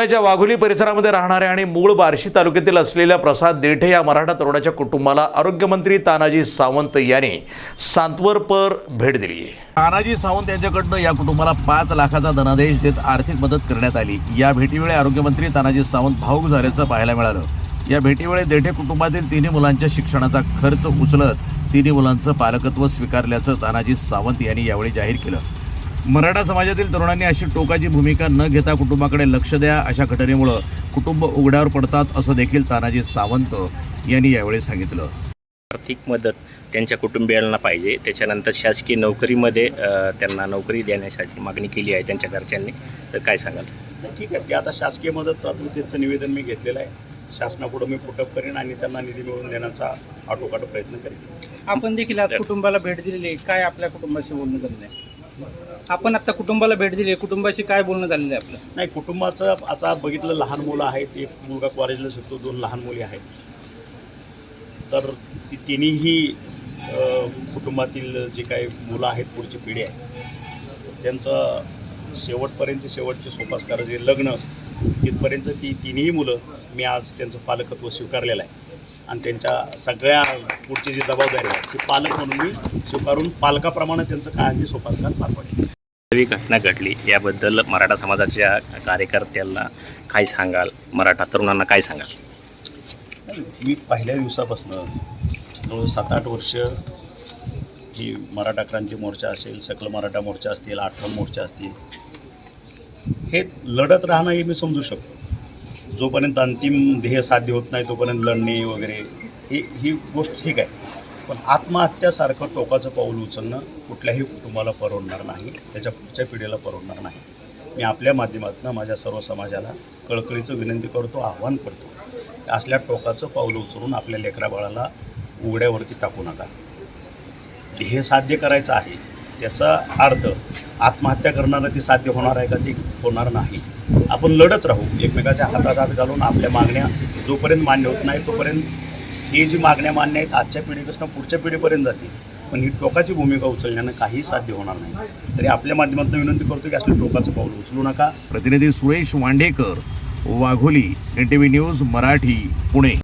पुण्याच्या वाघोली परिसरामध्ये राहणाऱ्या आणि मूळ बार्शी तालुक्यातील असलेल्या प्रसाद देठे या मराठा तरुणाच्या कुटुंबाला आरोग्यमंत्री तानाजी सावंत यांनी सांत्वनपर भेट दिली आहे। तानाजी सावंत यांच्याकडून या कुटुंबाला 5 लाखाचा धनादेश देत आर्थिक मदत करण्यात आली। या भेटीवेळी आरोग्यमंत्री तानाजी सावंत भावूक झाल्याचं पाहायला मिळालं। या भेटीवेळी देठे कुटुंबातील 3 मुलांच्या शिक्षणाचा खर्च उचलत 3 मुलांचं पालकत्व स्वीकारल्याचं तानाजी सावंत यांनी यावेळी जाहीर केलं। मराठा समाजातील तरुणांनी अशी टोकाची भूमिका न घेता कुटुंबाकडे लक्ष द्या। अशा घटनेमुळे कुटुंब उघड्यावर पडतात असं देखील तानाजी सावंत यांनी यावेळी सांगितलं। आर्थिक मदत त्यांच्या कुटुंबियांना पाहिजे, त्याच्यानंतर शासकीय नोकरीमध्ये त्यांना नोकरी देण्यासाठी मागणी केली आहे त्यांच्या घरच्यांनी, तर काय सांगाल? ठीक आहे, ते आता शासकीय मदत त्याचं निवेदन मी घेतलेलं आहे। शासनापुढे मी पुटअप करेन आणि त्यांना निधी मिळवून देण्याचा आटोकाट प्रयत्न करेन। आपण देखील आज कुटुंबाला भेट दिलेली आहे, काय आपल्या कुटुंबाशी बोलणं झालेलं आहे? आपण आता कुटुंबाला भेट दिली आहे, कुटुंबाशी काय बोलणं झालेलं आहे आपलं? नाही, कुटुंबाचं आता बघितलं, लहान मुलं आहेत, एक मुलगा कॉलेजला शिकतो, 2 लहान मुली आहेत। तर ती तिन्हीही कुटुंबातील जे काही मुलं आहेत, पुढची पिढी आहे, त्यांचं शेवटचे सोपास्कार जे लग्न तिथपर्यंत ती तिन्ही मुलं मी आज त्यांचं पालकत्व स्वीकारलेलं आहे आणि त्यांच्या सगळ्या पुढची जी जबाबदारी आहे ती पालक म्हणून मी स्वीकारून पालकाप्रमाणे त्यांचं काय सोपास्कार पार पाडेल। नवी घटना घडली, याबद्दल मराठा समाजाच्या कार्यकर्त्यांना काय सांगाल, मराठा तरुणांना काय सांगाल? मी पहिल्या दिवसापासून 7-8 वर्ष ही मराठा क्रांती मोर्चा असेल, सकल मराठा मोर्चा असतील, आठवण मोर्चा असतील, हे लढत राहणं हे मी समजू शकतो। जोपर्यंत अंतिम ध्येय साध्य होत नाही तोपर्यंत लढणे वगैरे ही गोष्ट ठीक आहे, पण आत्महत्यासारखं टोकाचं पाऊल उचलणं कुठल्याही कुटुंबाला परवडणार नाही, त्याच्या पुढच्या पिढीला परवडणार नाही। मी आपल्या माध्यमातून माझ्या सर्व समाजाला कळकळीचं विनंती करतो, आव्हान करतो, असल्या टोकाचं पाऊल उचलून आपल्या लेकराबाळाला उघड्यावरती टाकू नका। ध्येय साध्य करायचं आहे, त्याचा अर्थ आत्महत्या करणारं ते साध्य होणार आहे का? ते होणार नाही। आपण लढत राहू, एकमेकाच्या हातात हात घालून आपल्या मागण्या जोपर्यंत मान्य होत नाही तोपर्यंत ही जी मागण्या मान्य आहेत आजच्या पिढीपासून पुढच्या पिढीपर्यंत जातील, पण ही टोकाची भूमिका उचलण्यानं काही साध्य होणार नाही। तरी आपल्या माध्यमातून विनंती करतो की असलं टोकाचं पाऊल उचलू नका। प्रतिनिधी सुरेश वांडेकर, वाघोली, NTV न्यूज मराठी, पुणे।